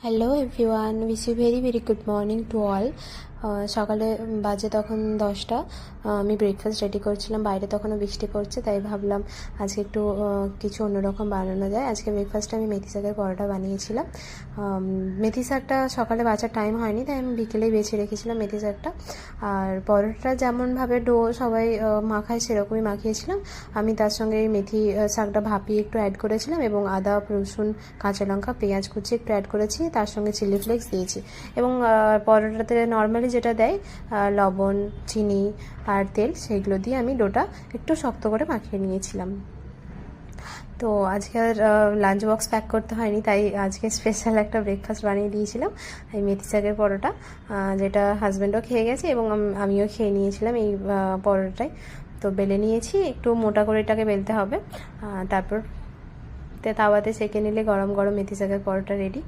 Hello everyone, wish you very very good morning to all. সকালে বাজে তখন 10টা। আমি ব্রেকফাস্ট রেডি করছিলাম, বাইরে তখনও বৃষ্টি পড়ছে, তাই ভাবলাম আজকে একটু কিছু অন্যরকম বানানো যায়। আজকে ব্রেকফাস্টে আমি মেথি শাকের পরোটা বানিয়েছিলাম। মেথি শাকটা সকালে বাছার টাইম হয়নি, তাই আমি বিকেলেই বেছে রেখেছিলাম মেথি শাকটা। আর পরোটাটা যেমনভাবে ডো সবাই মাখায় সেরকমই মাখিয়েছিলাম। আমি তার সঙ্গে এই মেথি শাকটা ভাপিয়ে একটু অ্যাড করেছিলাম এবং আদা, রসুন, কাঁচা লঙ্কা, পেঁয়াজ কুচি একটু অ্যাড করেছি, তার সঙ্গে চিলি ফ্লেক্স দিয়েছি। এবং পরোটাতে নর্মালি যেটা দেয় লবণ, চিনি আর তেল, সেইগুলো দিয়ে আমি ডোটা একটু শক্ত করে মাখিয়ে নিয়েছিলাম। তো আজকে আর লাঞ্চ বক্স প্যাক করতে হয়নি, তাই আজকে স্পেশাল একটা ব্রেকফাস্ট বানিয়ে দিয়েছিলাম, এই মেথি শাকের পরোটা, যেটা হাজব্যান্ডও খেয়ে গেছে এবং আমিও খেয়ে নিয়েছিলাম এই পরোটাটাই। তো বেলে নিয়েছি, একটু মোটা করে এটাকে বেলতে হবে, তারপর তাওয়াতে সেঁকে নিলে গরম গরম মেথি শাকের পরোটা রেডি।